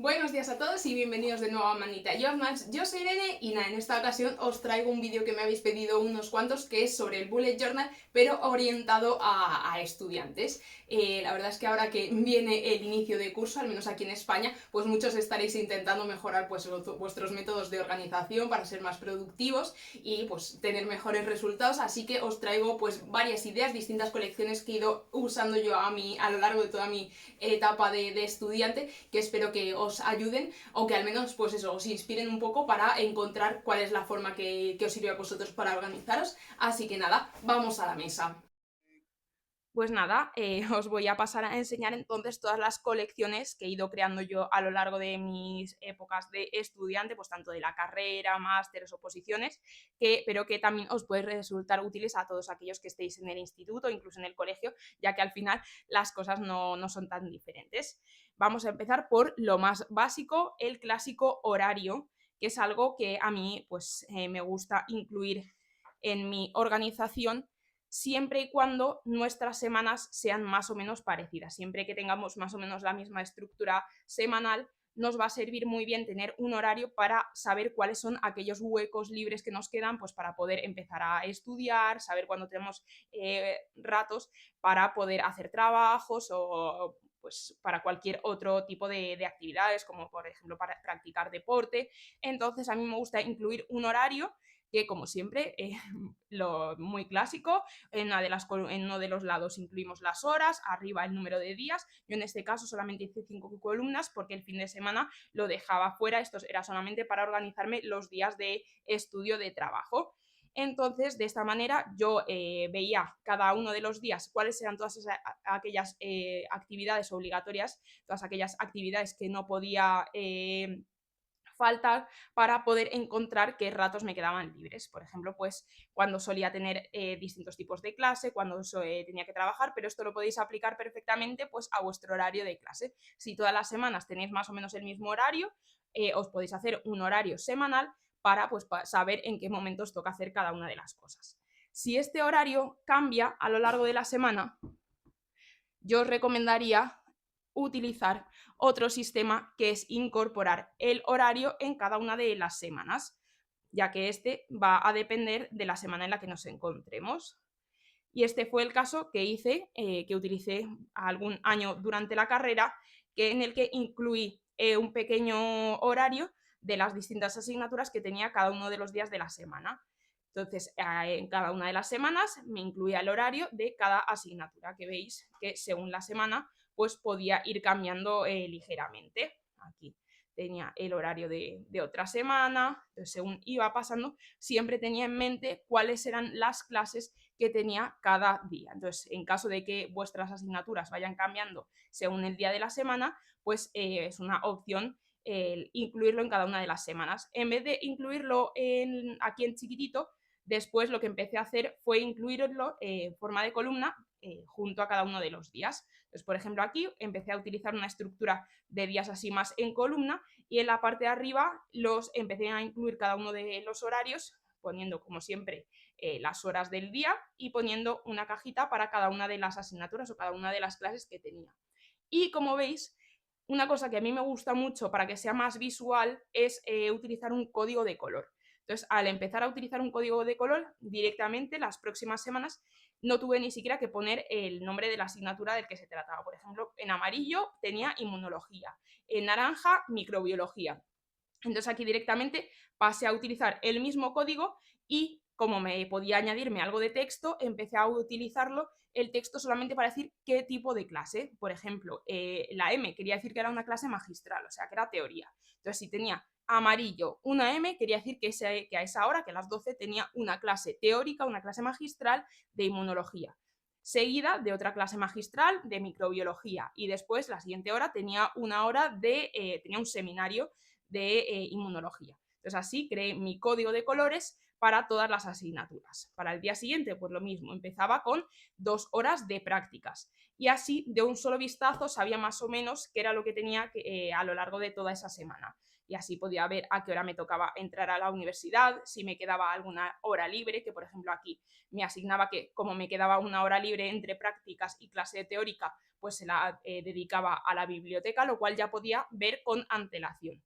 Buenos días a todos y bienvenidos de nuevo a Manita Journals. Yo soy Irene y nada, en esta ocasión os traigo un vídeo que me habéis pedido unos cuantos, que es sobre el Bullet Journal, pero orientado a estudiantes. La verdad es que ahora que viene el inicio de curso, al menos aquí en España, pues muchos estaréis intentando mejorar pues, vuestros métodos de organización para ser más productivos y pues tener mejores resultados, así que os traigo pues varias ideas, distintas colecciones que he ido usando yo a lo largo de toda mi etapa de estudiante, que espero que os ayuden o que al menos pues eso, os inspiren un poco para encontrar cuál es la forma que os sirve a vosotros para organizaros. Así que nada, vamos a la mesa. Pues nada, os voy a pasar a enseñar entonces todas las colecciones que he ido creando yo a lo largo de mis épocas de estudiante, pues tanto de la carrera, másteres, oposiciones, pero que también os puede resultar útiles a todos aquellos que estéis en el instituto, incluso en el colegio, ya que al final las cosas no son tan diferentes. Vamos a empezar por lo más básico, el clásico horario, que es algo que a mí pues, me gusta incluir en mi organización siempre y cuando nuestras semanas sean más o menos parecidas. Siempre que tengamos más o menos la misma estructura semanal, nos va a servir muy bien tener un horario para saber cuáles son aquellos huecos libres que nos quedan, pues para poder empezar a estudiar, saber cuándo tenemos ratos para poder hacer trabajos o pues para cualquier otro tipo de actividades, como por ejemplo para practicar deporte. Entonces a mí me gusta incluir un horario que, como siempre, lo muy clásico, en uno de los lados incluimos las horas, arriba el número de días. Yo en este caso solamente hice 5 columnas porque el fin de semana lo dejaba fuera, esto era solamente para organizarme los días de estudio de trabajo. Entonces, de esta manera, yo veía cada uno de los días cuáles eran todas aquellas actividades obligatorias, todas aquellas actividades que no podía faltar para poder encontrar qué ratos me quedaban libres. Por ejemplo, pues cuando solía tener distintos tipos de clase, cuando tenía que trabajar, pero esto lo podéis aplicar perfectamente pues a vuestro horario de clase. Si todas las semanas tenéis más o menos el mismo horario, os podéis hacer un horario semanal para pues saber en qué momentos toca hacer cada una de las cosas. Si este horario cambia a lo largo de la semana, yo os recomendaría utilizar otro sistema, que es incorporar el horario en cada una de las semanas, ya que este va a depender de la semana en la que nos encontremos. Y este fue el caso que hice, que utilicé algún año durante la carrera, en el que incluí un pequeño horario de las distintas asignaturas que tenía cada uno de los días de la semana. Entonces, en cada una de las semanas me incluía el horario de cada asignatura, que veis que según la semana pues podía ir cambiando ligeramente. Aquí tenía el horario de otra semana, entonces según iba pasando siempre tenía en mente cuáles eran las clases que tenía cada día. Entonces, en caso de que vuestras asignaturas vayan cambiando según el día de la semana, pues es una opción el incluirlo en cada una de las semanas. En vez de incluirlo aquí en chiquitito, después lo que empecé a hacer fue incluirlo en forma de columna junto a cada uno de los días. Entonces, por ejemplo, aquí empecé a utilizar una estructura de días así más en columna y en la parte de arriba los empecé a incluir cada uno de los horarios, poniendo como siempre las horas del día y poniendo una cajita para cada una de las asignaturas o cada una de las clases que tenía. Y como veis, una cosa que a mí me gusta mucho para que sea más visual es utilizar un código de color. Entonces, al empezar a utilizar un código de color, directamente las próximas semanas no tuve ni siquiera que poner el nombre de la asignatura del que se trataba. Por ejemplo, en amarillo tenía inmunología, en naranja microbiología. Entonces aquí directamente pasé a utilizar el mismo código y como me podía añadirme algo de texto, empecé a utilizarlo el texto solamente para decir qué tipo de clase. Por ejemplo, la M quería decir que era una clase magistral, o sea, que era teoría. Entonces, si tenía amarillo una M, quería decir que a esa hora, que a las 12, tenía una clase teórica, una clase magistral de inmunología, seguida de otra clase magistral de microbiología, y después la siguiente hora tenía una hora tenía un seminario de inmunología. Entonces así creé mi código de colores para todas las asignaturas. Para el día siguiente, pues lo mismo, empezaba con 2 horas de prácticas y así de un solo vistazo sabía más o menos qué era lo que tenía a lo largo de toda esa semana. Y así podía ver a qué hora me tocaba entrar a la universidad, si me quedaba alguna hora libre, que por ejemplo aquí me asignaba que como me quedaba una hora libre entre prácticas y clase teórica, pues se la dedicaba a la biblioteca, lo cual ya podía ver con antelación.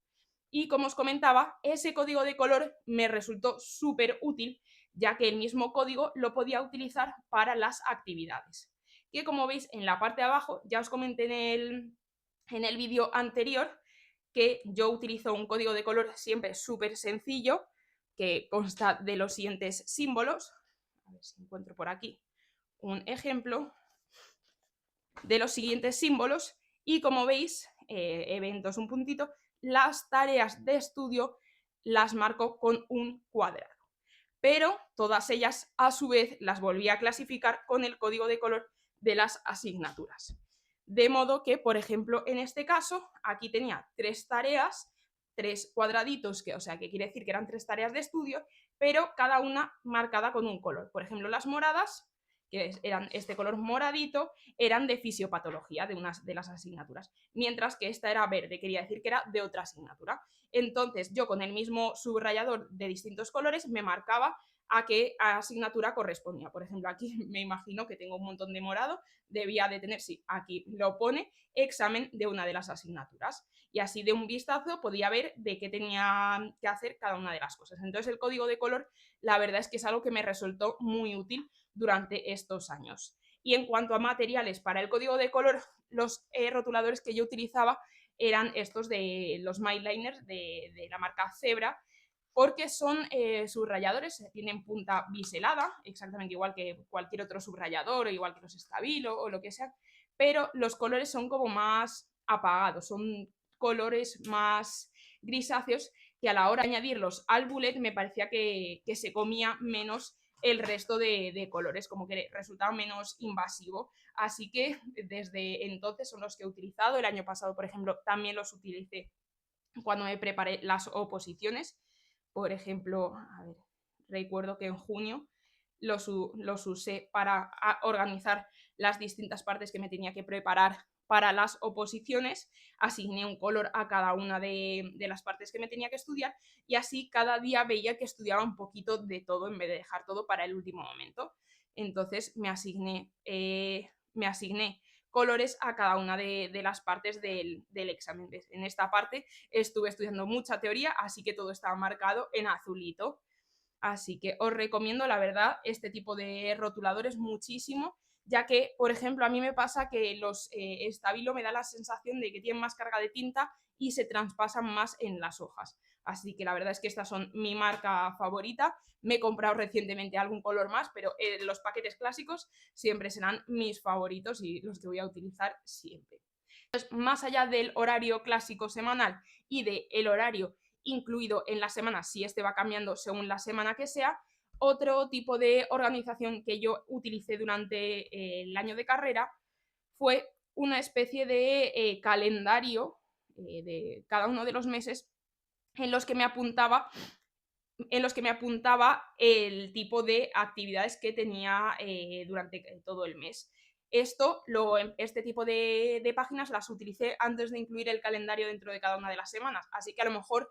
Y como os comentaba, ese código de color me resultó súper útil, ya que el mismo código lo podía utilizar para las actividades. Que como veis en la parte de abajo, ya os comenté en el vídeo anterior, que yo utilizo un código de color siempre súper sencillo, que consta de los siguientes símbolos. A ver si encuentro por aquí un ejemplo de los siguientes símbolos y como veis, eventos, un puntito, las tareas de estudio las marco con un cuadrado. Pero todas ellas a su vez las volví a clasificar con el código de color de las asignaturas. De modo que, por ejemplo, en este caso, aquí tenía 3 tareas, 3 cuadraditos, que, o sea, que quiere decir que eran 3 tareas de estudio, pero cada una marcada con un color. Por ejemplo, las moradas, que eran este color moradito, eran de fisiopatología, de unas de las asignaturas, mientras que esta era verde, quería decir que era de otra asignatura. Entonces yo con el mismo subrayador de distintos colores me marcaba a qué asignatura correspondía. Por ejemplo, aquí me imagino que tengo un montón de morado, debía de tener, sí, aquí lo pone, examen de una de las asignaturas. Y así de un vistazo podía ver de qué tenía que hacer cada una de las cosas. Entonces el código de color, la verdad es que es algo que me resultó muy útil durante estos años. Y en cuanto a materiales para el código de color, los rotuladores que yo utilizaba eran estos de los Myliners de la marca Zebra, porque son subrayadores, tienen punta biselada, exactamente igual que cualquier otro subrayador, o igual que los Stabilo o lo que sea, pero los colores son como más apagados, son colores más grisáceos que a la hora de añadirlos al bullet me parecía que se comía menos el resto de colores, como que resultaba menos invasivo. Así que desde entonces son los que he utilizado. El año pasado, por ejemplo, también los utilicé cuando me preparé las oposiciones. Por ejemplo, a ver, recuerdo que en junio los usé para organizar las distintas partes que me tenía que preparar para las oposiciones, asigné un color a cada una de las partes que me tenía que estudiar y así cada día veía que estudiaba un poquito de todo en vez de dejar todo para el último momento. Entonces me asigné colores a cada una de las partes del examen. En esta parte estuve estudiando mucha teoría, así que todo estaba marcado en azulito. Así que os recomiendo, la verdad, este tipo de rotuladores muchísimo, ya que, por ejemplo, a mí me pasa que los Stabilo me da la sensación de que tienen más carga de tinta y se traspasan más en las hojas. Así que la verdad es que estas son mi marca favorita. Me he comprado recientemente algún color más, pero los paquetes clásicos siempre serán mis favoritos y los que voy a utilizar siempre. Entonces, más allá del horario clásico semanal y del horario incluido en la semana, si este va cambiando según la semana que sea, otro tipo de organización que yo utilicé durante el año de carrera fue una especie de calendario de cada uno de los meses en los que me apuntaba el tipo de actividades que tenía durante todo el mes. Este tipo de páginas las utilicé antes de incluir el calendario dentro de cada una de las semanas, así que a lo mejor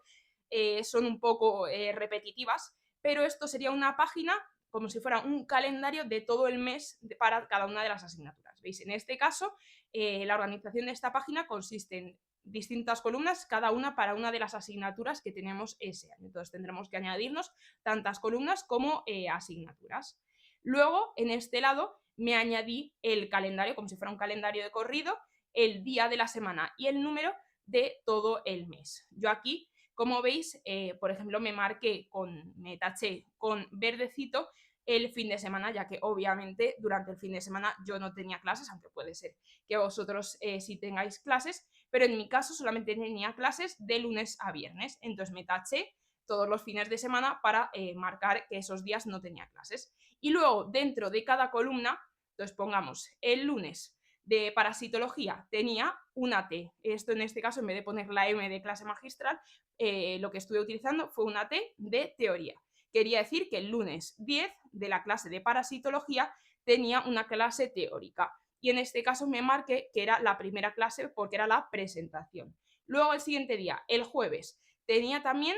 son un poco repetitivas, pero esto sería una página como si fuera un calendario de todo el mes para cada una de las asignaturas. ¿Veis? En este caso, la organización de esta página consiste en distintas columnas, cada una para una de las asignaturas que tenemos ese año. Entonces tendremos que añadirnos tantas columnas como asignaturas. Luego, en este lado, me añadí el calendario, como si fuera un calendario de corrido, el día de la semana y el número de todo el mes. Yo aquí, como veis, por ejemplo, me taché con verdecito el fin de semana, ya que obviamente durante el fin de semana yo no tenía clases, aunque puede ser que vosotros sí tengáis clases, pero en mi caso solamente tenía clases de lunes a viernes, entonces me taché todos los fines de semana para marcar que esos días no tenía clases. Y luego dentro de cada columna, entonces pongamos el lunes de parasitología tenía una T. Esto en este caso, en vez de poner la M de clase magistral, lo que estuve utilizando fue una T de teoría. Quería decir que el lunes 10 de la clase de parasitología tenía una clase teórica. Y en este caso me marqué que era la primera clase porque era la presentación. Luego el siguiente día, el jueves, tenía también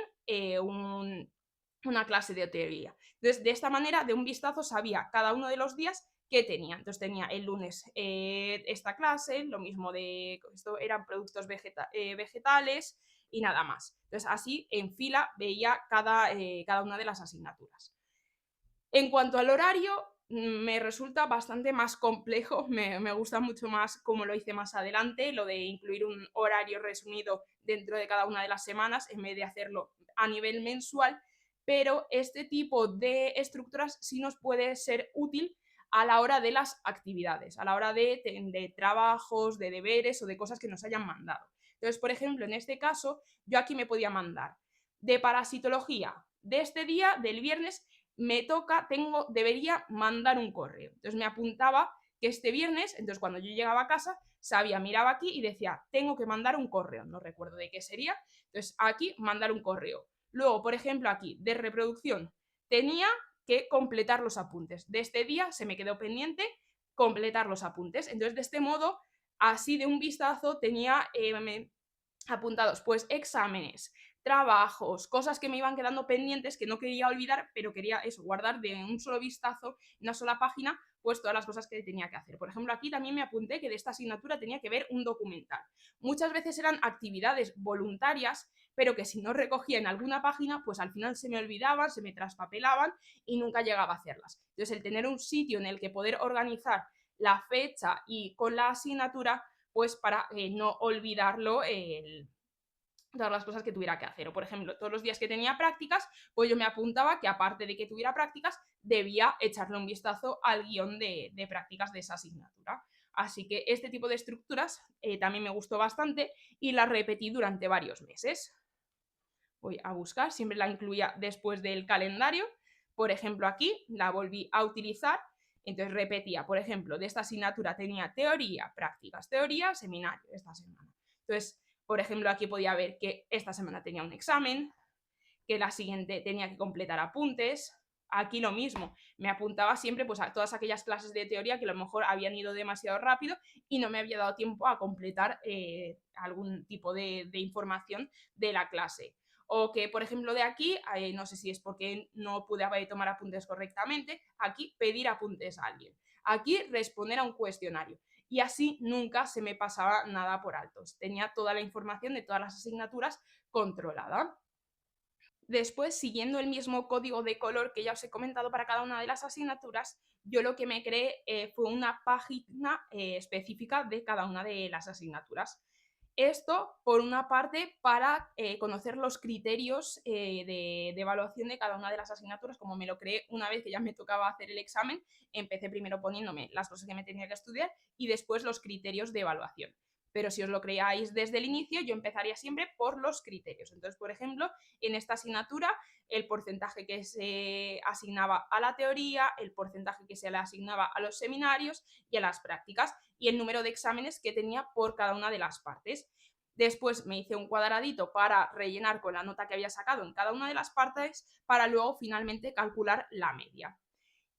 una clase de teoría. Entonces, de esta manera, de un vistazo, sabía cada uno de los días qué tenía. Entonces, tenía el lunes esta clase, lo mismo de, esto eran productos vegetales y nada más. Entonces, así en fila veía cada una de las asignaturas. En cuanto al horario, me resulta bastante más complejo, me gusta mucho más como lo hice más adelante, lo de incluir un horario resumido dentro de cada una de las semanas en vez de hacerlo a nivel mensual, pero este tipo de estructuras sí nos puede ser útil a la hora de las actividades, a la hora de trabajos, de deberes o de cosas que nos hayan mandado. Entonces, por ejemplo, en este caso, yo aquí me podía mandar de parasitología de este día, del viernes, debería mandar un correo. Entonces me apuntaba que este viernes, entonces cuando yo llegaba a casa, miraba aquí y decía, tengo que mandar un correo, no recuerdo de qué sería, entonces aquí mandar un correo. Luego, por ejemplo, aquí de reproducción, tenía que completar los apuntes. De este día se me quedó pendiente completar los apuntes. Entonces, de este modo, así de un vistazo, tenía apuntados pues exámenes, trabajos, cosas que me iban quedando pendientes que no quería olvidar, pero quería eso, guardar de un solo vistazo, en una sola página, pues todas las cosas que tenía que hacer. Por ejemplo, aquí también me apunté que de esta asignatura tenía que ver un documental. Muchas veces eran actividades voluntarias, pero que si no recogía en alguna página, pues al final se me olvidaban, se me traspapelaban y nunca llegaba a hacerlas. Entonces, el tener un sitio en el que poder organizar la fecha y con la asignatura, pues para no olvidarlo todas las cosas que tuviera que hacer. O, por ejemplo, todos los días que tenía prácticas, pues yo me apuntaba que aparte de que tuviera prácticas, debía echarle un vistazo al guión de prácticas de esa asignatura. Así que este tipo de estructuras también me gustó bastante y la repetí durante varios meses. Voy a buscar, siempre la incluía después del calendario. Por ejemplo, aquí la volví a utilizar. Entonces repetía, por ejemplo, de esta asignatura tenía teoría, prácticas, teoría, seminario esta semana. Entonces, por ejemplo, aquí podía ver que esta semana tenía un examen, que la siguiente tenía que completar apuntes. Aquí lo mismo, me apuntaba siempre pues, a todas aquellas clases de teoría que a lo mejor habían ido demasiado rápido y no me había dado tiempo a completar algún tipo de información de la clase. O que, por ejemplo, de aquí, no sé si es porque no pude tomar apuntes correctamente, aquí pedir apuntes a alguien. Aquí responder a un cuestionario. Y así nunca se me pasaba nada por altos. Tenía toda la información de todas las asignaturas controlada. Después, siguiendo el mismo código de color que ya os he comentado para cada una de las asignaturas, yo lo que me creé fue una página específica de cada una de las asignaturas. Esto, por una parte, para conocer los criterios de evaluación de cada una de las asignaturas, como me lo creé una vez que ya me tocaba hacer el examen, empecé primero poniéndome las cosas que me tenía que estudiar y después los criterios de evaluación. Pero si os lo creáis desde el inicio, yo empezaría siempre por los criterios. Entonces, por ejemplo, en esta asignatura, el porcentaje que se asignaba a la teoría, el porcentaje que se le asignaba a los seminarios y a las prácticas, y el número de exámenes que tenía por cada una de las partes. Después me hice un cuadradito para rellenar con la nota que había sacado en cada una de las partes para luego finalmente calcular la media.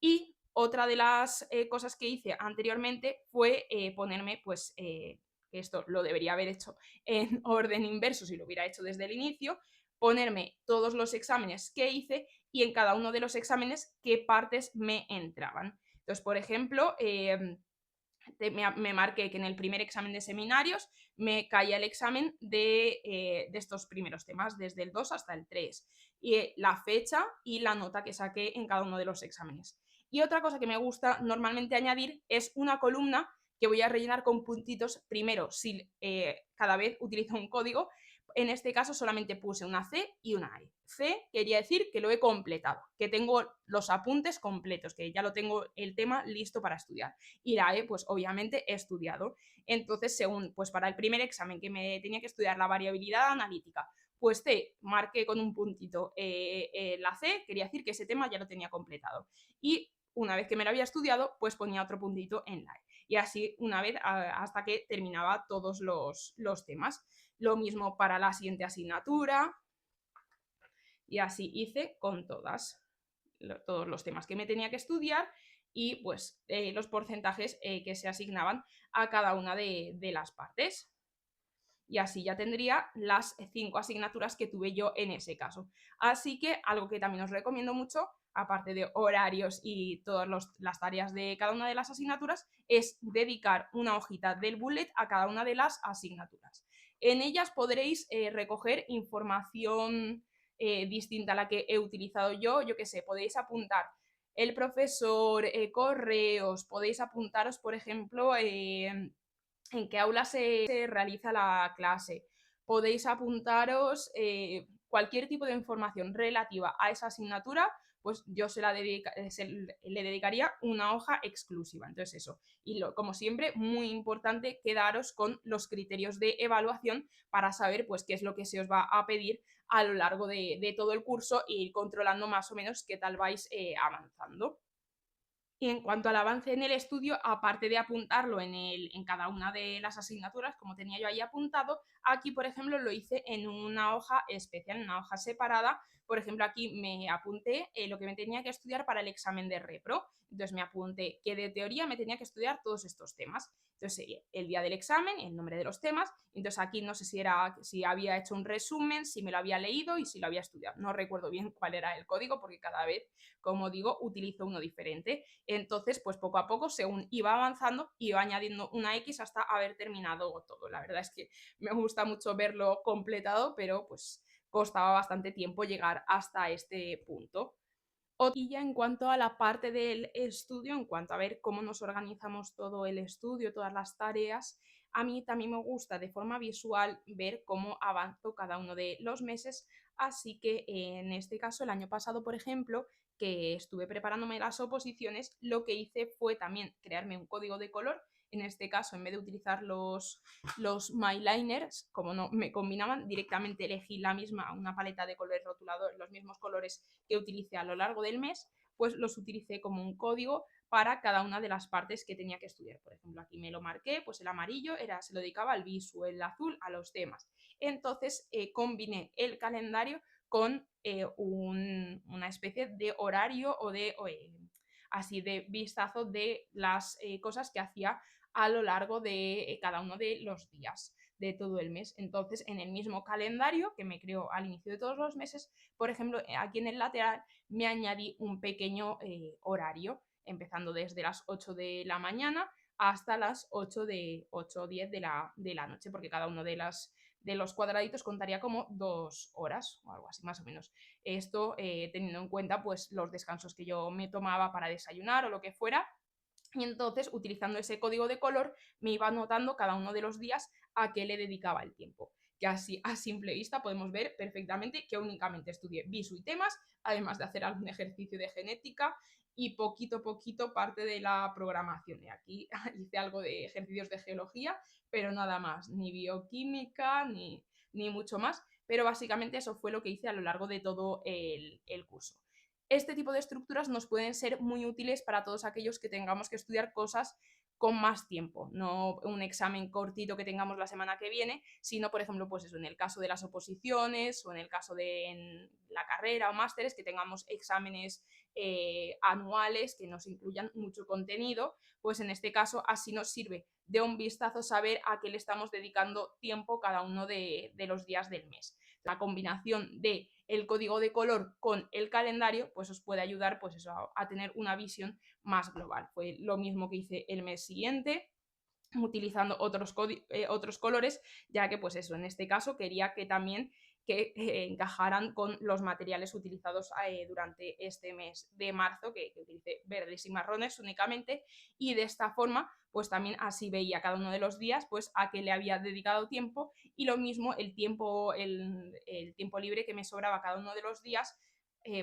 Y otra de las cosas que hice anteriormente fue ponerme, pues, que esto lo debería haber hecho en orden inverso si lo hubiera hecho desde el inicio, ponerme todos los exámenes que hice y en cada uno de los exámenes qué partes me entraban. Entonces, por ejemplo, me marqué que en el primer examen de seminarios me caía el examen de estos primeros temas, desde el 2 hasta el 3, y la fecha y la nota que saqué en cada uno de los exámenes. Y otra cosa que me gusta normalmente añadir es una columna que voy a rellenar con puntitos, primero si cada vez utilizo un código. En este caso solamente puse una C y una E. C quería decir que lo he completado, que tengo los apuntes completos, que ya lo tengo el tema listo para estudiar. Y la E, pues obviamente he estudiado. Entonces, según, pues para el primer examen que me tenía que estudiar la variabilidad analítica, pues C, marqué con un puntito la C, quería decir que ese tema ya lo tenía completado. Y una vez que me lo había estudiado, pues ponía otro puntito en la E. y así una vez hasta que terminaba todos los temas. Lo mismo para la siguiente asignatura y así hice con todos los temas que me tenía que estudiar y pues los porcentajes que se asignaban a cada una de las partes. Y así ya tendría las 5 asignaturas que tuve yo en ese caso. Así que algo que también os recomiendo mucho, aparte de horarios y todas las tareas de cada una de las asignaturas, es dedicar una hojita del bullet a cada una de las asignaturas. En ellas podréis recoger información distinta a la que he utilizado yo que sé, podéis apuntar el profesor, correos, podéis apuntaros, por ejemplo, en qué aula se realiza la clase. Podéis apuntaros cualquier tipo de información relativa a esa asignatura, pues yo le dedicaría una hoja exclusiva. Entonces eso. Y como siempre, muy importante quedaros con los criterios de evaluación para saber pues qué es lo que se os va a pedir a lo largo de todo el curso e ir controlando más o menos qué tal vais avanzando. Y en cuanto al avance en el estudio, aparte de apuntarlo en cada una de las asignaturas, como tenía yo ahí apuntado, aquí, por ejemplo, lo hice en una hoja especial, en una hoja separada. Por ejemplo, aquí me apunté lo que me tenía que estudiar para el examen de repro. Entonces me apunté que de teoría me tenía que estudiar todos estos temas. Entonces sería el día del examen, el nombre de los temas. Entonces aquí no sé si había hecho un resumen, si me lo había leído y si lo había estudiado. No recuerdo bien cuál era el código porque cada vez, como digo, utilizo uno diferente. Entonces, pues poco a poco, según iba avanzando, iba añadiendo una X hasta haber terminado todo. La verdad es que me gusta mucho verlo completado, pero pues costaba bastante tiempo llegar hasta este punto. Y ya en cuanto a la parte del estudio, en cuanto a ver cómo nos organizamos todo el estudio, todas las tareas, a mí también me gusta de forma visual ver cómo avanzo cada uno de los meses. Así que en este caso, el año pasado, por ejemplo, que estuve preparándome las oposiciones, lo que hice fue también crearme un código de color. En este caso, en vez de utilizar los MyLiners, como no me combinaban, directamente elegí la misma, una paleta de colores rotulador, los mismos colores que utilicé a lo largo del mes, pues los utilicé como un código para cada una de las partes que tenía que estudiar. Por ejemplo, aquí me lo marqué, pues el amarillo se lo dedicaba al visu, el azul a los temas. Entonces combiné el calendario con una especie de horario o de así de vistazo de las cosas que hacía a lo largo de cada uno de los días de todo el mes. Entonces, en el mismo calendario que me creo al inicio de todos los meses, por ejemplo, aquí en el lateral me añadí un pequeño horario, empezando desde las 8 de la mañana hasta las 8 o 10 de la noche, porque cada uno de los cuadraditos contaría como 2 horas o algo así, más o menos. Esto teniendo en cuenta pues los descansos que yo me tomaba para desayunar o lo que fuera. Y entonces, utilizando ese código de color, me iba anotando cada uno de los días a qué le dedicaba el tiempo. Que así, a simple vista, podemos ver perfectamente que únicamente estudié visu y temas, además de hacer algún ejercicio de genética y poquito a poquito parte de la programación. Y aquí hice algo de ejercicios de geología, pero nada más, ni bioquímica, ni mucho más. Pero básicamente eso fue lo que hice a lo largo de todo el curso. Este tipo de estructuras nos pueden ser muy útiles para todos aquellos que tengamos que estudiar cosas con más tiempo, no un examen cortito que tengamos la semana que viene, sino, por ejemplo, pues eso, en el caso de las oposiciones o en el caso de la carrera o másteres, que tengamos exámenes anuales que nos incluyan mucho contenido, pues en este caso así nos sirve de un vistazo saber a qué le estamos dedicando tiempo cada uno de los días del mes. La combinación de el código de color con el calendario, pues os puede ayudar pues eso, a tener una visión más global. Fue lo mismo que hice el mes siguiente, utilizando otros colores, ya que pues eso, en este caso quería que también encajaran con los materiales utilizados durante este mes de marzo, que utilicé verdes y marrones únicamente, y de esta forma pues también así veía cada uno de los días pues a qué le había dedicado tiempo y lo mismo el tiempo libre que me sobraba cada uno de los días,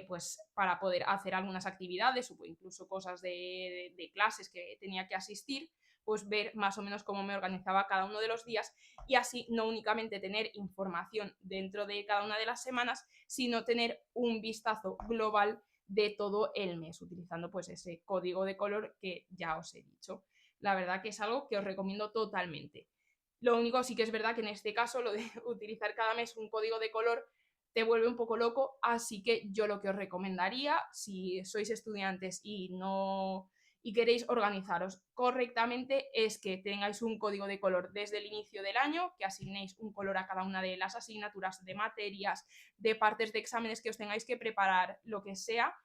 pues para poder hacer algunas actividades o incluso cosas de clases que tenía que asistir, pues ver más o menos cómo me organizaba cada uno de los días y así no únicamente tener información dentro de cada una de las semanas, sino tener un vistazo global de todo el mes, utilizando pues ese código de color que ya os he dicho. la verdad que es algo que os recomiendo totalmente. Lo único sí que es verdad que en este caso lo de utilizar cada mes un código de color te vuelve un poco loco, así que yo lo que os recomendaría, si sois estudiantes y queréis organizaros correctamente, es que tengáis un código de color desde el inicio del año, que asignéis un color a cada una de las asignaturas, de materias, de partes de exámenes que os tengáis que preparar, lo que sea,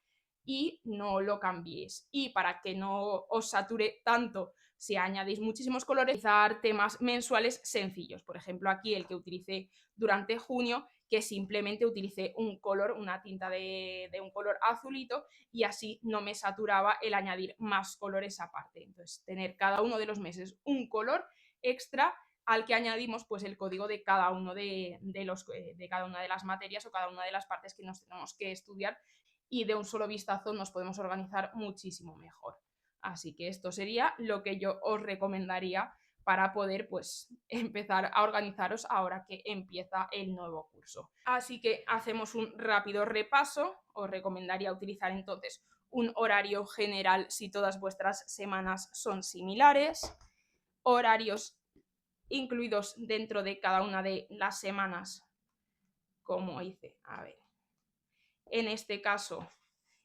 y no lo cambiéis. Y para que no os sature tanto si añadís muchísimos colores, utilizar temas mensuales sencillos. Por ejemplo, aquí el que utilicé durante junio, que simplemente utilicé un color, una tinta de un color azulito, y así no me saturaba el añadir más colores aparte. Entonces, tener cada uno de los meses un color extra al que añadimos pues el código de cada uno de cada una de las materias o cada una de las partes que nos tenemos que estudiar, y de un solo vistazo nos podemos organizar muchísimo mejor. Así que esto sería lo que yo os recomendaría para poder pues empezar a organizaros ahora que empieza el nuevo curso. Así que hacemos un rápido repaso. Os recomendaría utilizar entonces un horario general si todas vuestras semanas son similares, horarios incluidos dentro de cada una de las semanas, como hice, a ver, en este caso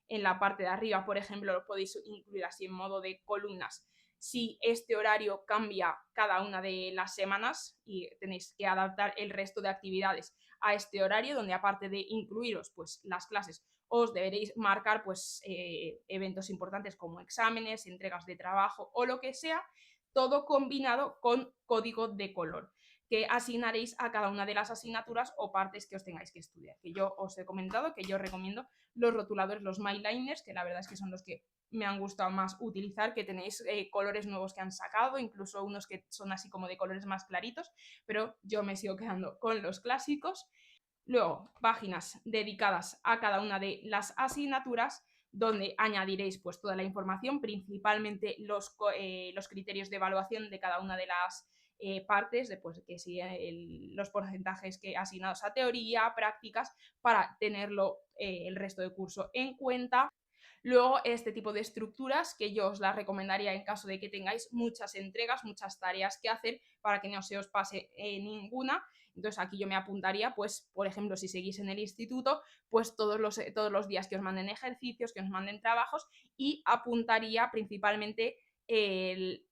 en la parte de arriba, por ejemplo, lo podéis incluir así en modo de columnas. Si este horario cambia cada una de las semanas y tenéis que adaptar el resto de actividades a este horario, donde aparte de incluiros pues las clases, os deberéis marcar pues eventos importantes como exámenes, entregas de trabajo o lo que sea, todo combinado con código de color que asignaréis a cada una de las asignaturas o partes que os tengáis que estudiar. Que yo os he comentado que yo recomiendo los rotuladores, los myliners, que la verdad es que son los que me han gustado más utilizar, que tenéis colores nuevos que han sacado, incluso unos que son así como de colores más claritos, pero yo me sigo quedando con los clásicos. Luego, páginas dedicadas a cada una de las asignaturas, donde añadiréis pues toda la información, principalmente los criterios de evaluación de cada una de las partes, de pues, que si los porcentajes que asignados a teoría, prácticas, para tenerlo el resto del curso en cuenta. Luego, este tipo de estructuras que yo os las recomendaría en caso de que tengáis muchas entregas, muchas tareas que hacer, para que no se os pase ninguna. Entonces aquí yo me apuntaría, pues, por ejemplo, si seguís en el instituto, pues todos los días que os manden ejercicios, que os manden trabajos, y apuntaría principalmente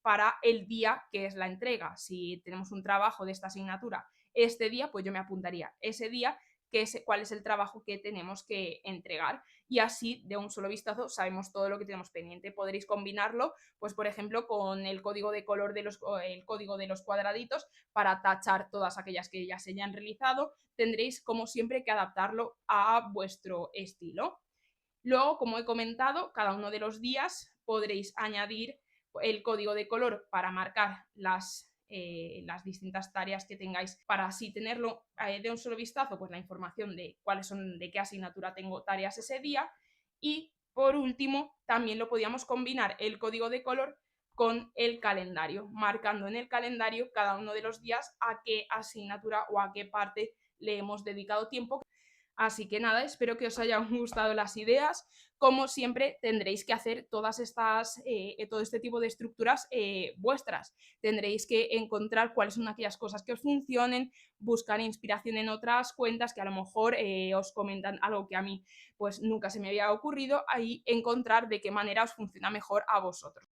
para el día que es la entrega. Si tenemos un trabajo de esta asignatura este día, pues yo me apuntaría ese día cuál es el trabajo que tenemos que entregar, y así de un solo vistazo sabemos todo lo que tenemos pendiente. Podréis combinarlo, pues por ejemplo, con el código de color el código de los cuadraditos para tachar todas aquellas que ya se hayan realizado. Tendréis como siempre que adaptarlo a vuestro estilo. Luego, como he comentado, cada uno de los días podréis añadir el código de color para marcar las distintas tareas que tengáis, para así tenerlo de un solo vistazo, pues la información de de qué asignatura tengo tareas ese día. Y por último, también lo podíamos combinar el código de color con el calendario, marcando en el calendario cada uno de los días a qué asignatura o a qué parte le hemos dedicado tiempo. Así que nada, espero que os hayan gustado las ideas. Como siempre, tendréis que hacer todo este tipo de estructuras vuestras. Tendréis que encontrar cuáles son aquellas cosas que os funcionen, buscar inspiración en otras cuentas que a lo mejor os comentan algo que a mí pues nunca se me había ocurrido, ahí encontrar de qué manera os funciona mejor a vosotros.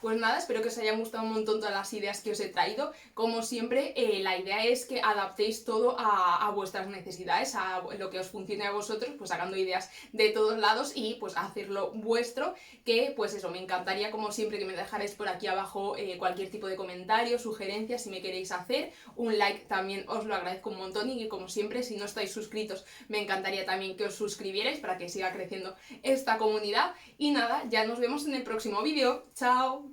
Pues nada, espero que os hayan gustado un montón todas las ideas que os he traído. Como siempre, la idea es que adaptéis todo a vuestras necesidades, a lo que os funcione a vosotros, pues sacando ideas de todos lados y pues hacerlo vuestro, que pues eso, me encantaría como siempre que me dejarais por aquí abajo cualquier tipo de comentario, sugerencias, si me queréis hacer. Un like también os lo agradezco un montón, y que como siempre, si no estáis suscritos, me encantaría también que os suscribierais para que siga creciendo esta comunidad. Y nada, ya nos vemos en el próximo vídeo. ¡Chao!